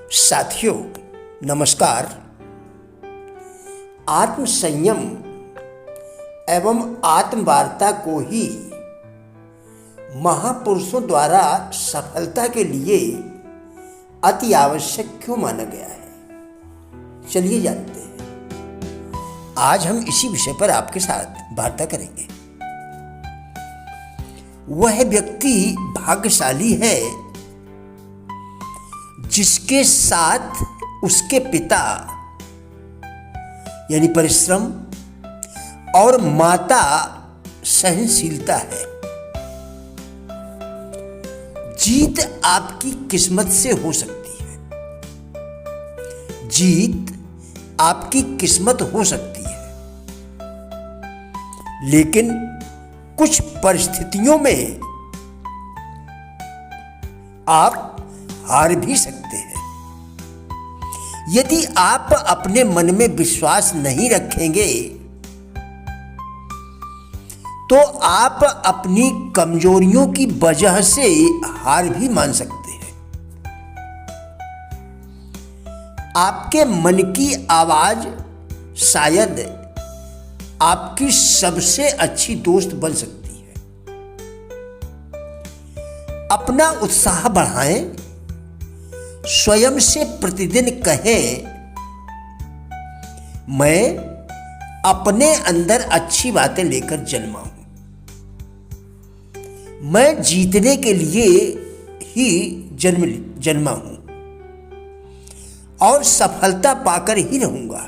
साथियों नमस्कार। आत्म संयम एवं आत्म वार्ता को ही महापुरुषों द्वारा सफलता के लिए अति आवश्यक क्यों माना गया है, चलिए जानते हैं। आज हम इसी विषय पर आपके साथ वार्ता करेंगे। वह व्यक्ति भाग्यशाली है जिसके साथ उसके पिता यानी परिश्रम और माता सहनशीलता है। जीत आपकी किस्मत से हो सकती है, जीत आपकी किस्मत हो सकती है, लेकिन कुछ परिस्थितियों में आप हार भी सकते हैं। यदि आप अपने मन में विश्वास नहीं रखेंगे तो आप अपनी कमजोरियों की वजह से हार भी मान सकते हैं। आपके मन की आवाज शायद आपकी सबसे अच्छी दोस्त बन सकती है। अपना उत्साह बढ़ाएं, स्वयं से प्रतिदिन कहें, मैं अपने अंदर अच्छी बातें लेकर जन्मा हूं, मैं जीतने के लिए ही जन्मा हूं और सफलता पाकर ही रहूंगा।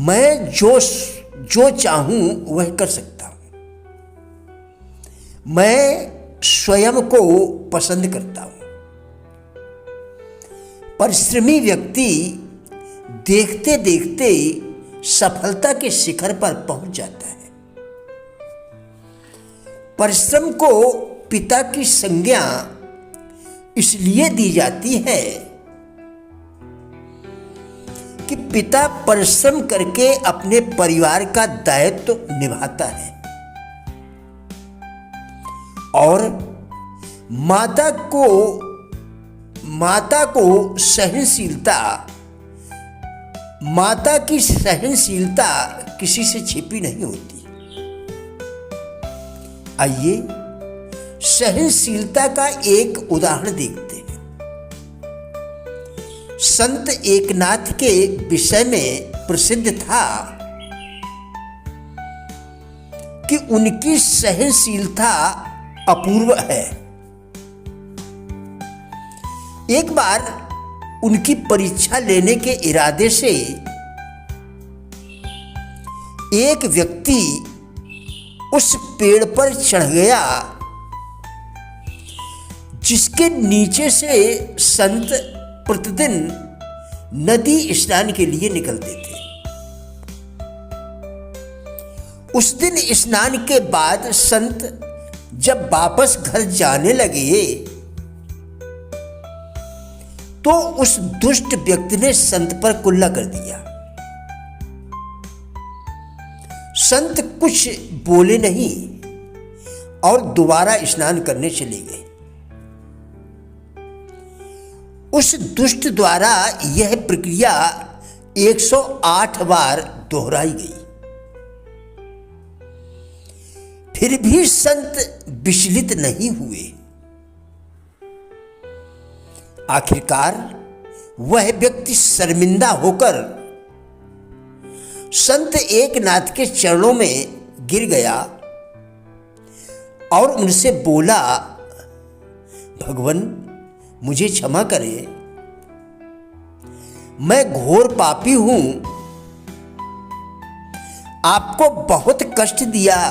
मैं जो चाहूं वह कर सकता हूं, मैं स्वयं को पसंद करता हूं। परिश्रमी व्यक्ति देखते देखते सफलता के शिखर पर पहुंच जाता है। परिश्रम को पिता की संज्ञा इसलिए दी जाती है कि पिता परिश्रम करके अपने परिवार का दायित्व निभाता है और माता की सहनशीलता किसी से छिपी नहीं होती। आइए सहनशीलता का एक उदाहरण देखते हैं। संत एकनाथ के विषय में प्रसिद्ध था कि उनकी सहनशीलता अपूर्व है। एक बार उनकी परीक्षा लेने के इरादे से एक व्यक्ति उस पेड़ पर चढ़ गया जिसके नीचे से संत प्रतिदिन नदी स्नान के लिए निकलते थे। उस दिन स्नान के बाद संत जब वापस घर जाने लगे तो उस दुष्ट व्यक्ति ने संत पर कुल्ला कर दिया। संत कुछ बोले नहीं और दोबारा स्नान करने चले गए। उस दुष्ट द्वारा यह प्रक्रिया 108 बार दोहराई गई। फिर भी संत विचलित नहीं हुए। आखिरकार वह व्यक्ति शर्मिंदा होकर संत एकनाथ के चरणों में गिर गया और उनसे बोला, भगवान मुझे क्षमा करें, मैं घोर पापी हूं, आपको बहुत कष्ट दिया।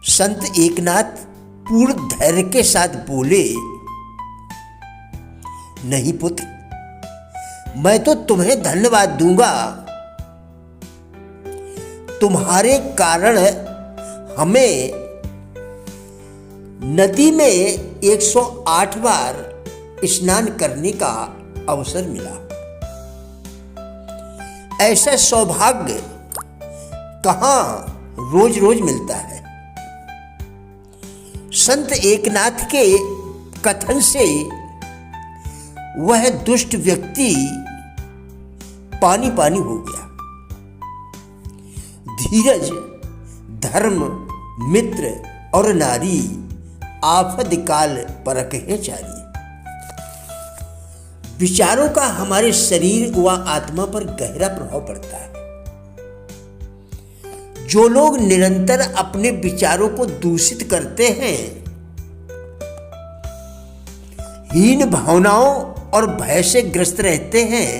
संत एकनाथ पूर्ण धैर्य के साथ बोले, नहीं पुत्र, मैं तो तुम्हें धन्यवाद दूंगा। तुम्हारे कारण हमें नदी में 108 बार स्नान करने का अवसर मिला। ऐसा सौभाग्य कहां रोज रोज मिलता है। संत एकनाथ के कथन से वह दुष्ट व्यक्ति पानी पानी हो गया। धीरज, धर्म, मित्र और नारी आफत काल परख है चारी। विचारों का हमारे शरीर व आत्मा पर गहरा प्रभाव पड़ता है। जो लोग निरंतर अपने विचारों को दूषित करते हैं, हीन भावनाओं और भय से ग्रस्त रहते हैं,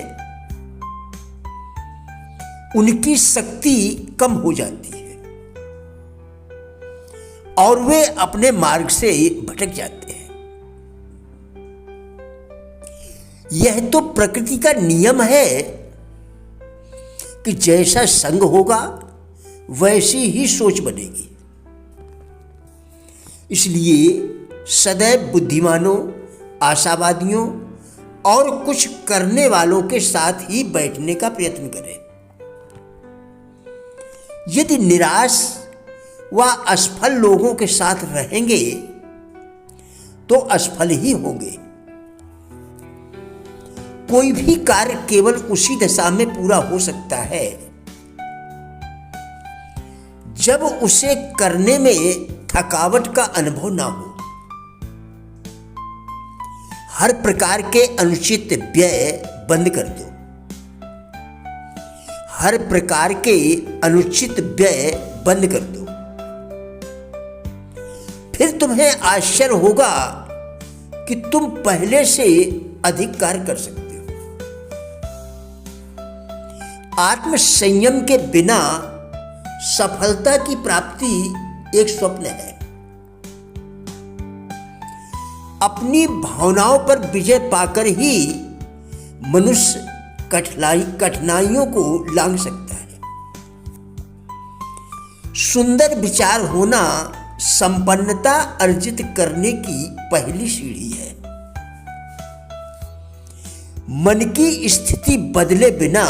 उनकी शक्ति कम हो जाती है और वे अपने मार्ग से भटक जाते हैं। यह तो प्रकृति का नियम है कि जैसा संग होगा वैसी ही सोच बनेगी। इसलिए सदैव बुद्धिमानों, आशावादियों और कुछ करने वालों के साथ ही बैठने का प्रयत्न करें। यदि निराश व असफल लोगों के साथ रहेंगे तो असफल ही होंगे। कोई भी कार्य केवल उसी दशा में पूरा हो सकता है जब उसे करने में थकावट का अनुभव ना हो। हर प्रकार के अनुचित व्यय बंद कर दो। हर प्रकार के अनुचित व्यय बंद कर दो। फिर तुम्हें आश्चर्य होगा कि तुम पहले से अधिक कार्य कर सकते हो। आत्म संयम के बिना सफलता की प्राप्ति एक स्वप्न है। अपनी भावनाओं पर विजय पाकर ही मनुष्य कठिनाइयों को लांघ सकता है। सुंदर विचार होना संपन्नता अर्जित करने की पहली सीढ़ी है। मन की स्थिति बदले बिना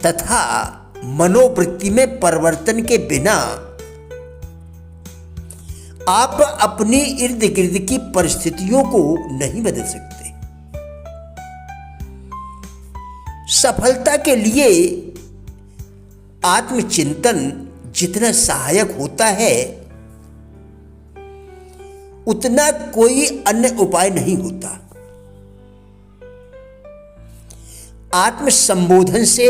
तथा मनोवृत्ति में परिवर्तन के बिना आप अपनी इर्द गिर्द की परिस्थितियों को नहीं बदल सकते। सफलता के लिए आत्मचिंतन जितना सहायक होता है उतना कोई अन्य उपाय नहीं होता। आत्मसंबोधन से,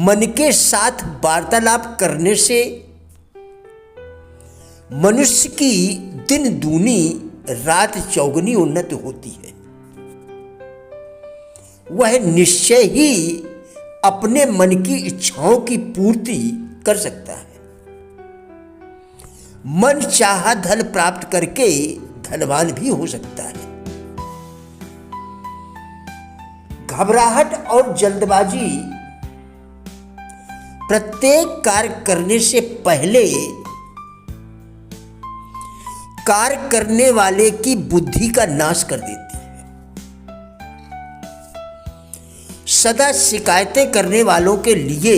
मन के साथ वार्तालाप करने से मनुष्य की दिन दूनी रात चौगुनी उन्नति होती है। वह निश्चय ही अपने मन की इच्छाओं की पूर्ति कर सकता है। मन चाहा धन प्राप्त करके धनवान भी हो सकता है। घबराहट और जल्दबाजी प्रत्येक कार्य करने से पहले कार्य करने वाले की बुद्धि का नाश कर देती है। सदा शिकायतें करने वालों के लिए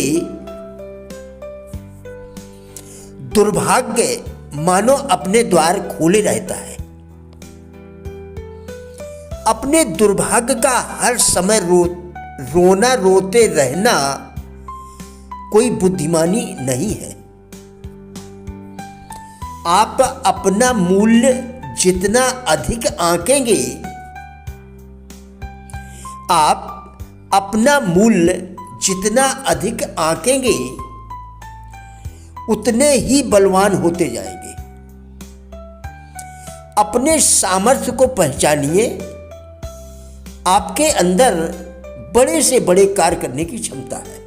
दुर्भाग्य मानो अपने द्वार खोले रहता है। अपने दुर्भाग्य का हर समय रोना रोते रहना कोई बुद्धिमानी नहीं है। आप अपना मूल्य जितना अधिक आंकेंगे, आप अपना मूल्य जितना अधिक आंकेंगे उतने ही बलवान होते जाएंगे। अपने सामर्थ्य को पहचानिए। आपके अंदर बड़े से बड़े कार्य करने की क्षमता है।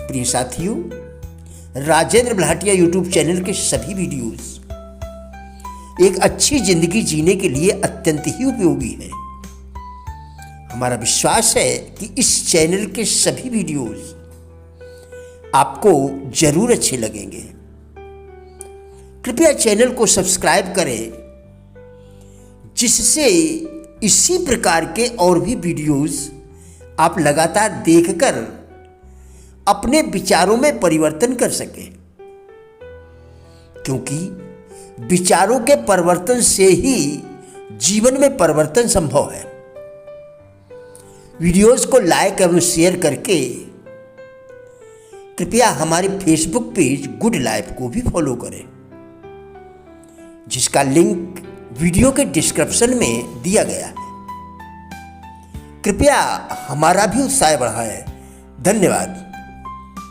प्रिय साथियों, राजेंद्र भाटिया यूट्यूब चैनल के सभी वीडियोस एक अच्छी जिंदगी जीने के लिए अत्यंत ही उपयोगी है। हमारा विश्वास है कि इस चैनल के सभी वीडियोस आपको जरूर अच्छे लगेंगे। कृपया चैनल को सब्सक्राइब करें, जिससे इसी प्रकार के और भी वीडियोस आप लगातार देखकर अपने विचारों में परिवर्तन कर सकें। क्योंकि विचारों के परिवर्तन से ही जीवन में परिवर्तन संभव है। वीडियोस को लाइक एवं शेयर करके कृपया हमारे फेसबुक पेज गुड लाइफ को भी फॉलो करें, जिसका लिंक वीडियो के डिस्क्रिप्शन में दिया गया है। कृपया हमारा भी उत्साह बढ़ाएं। धन्यवाद।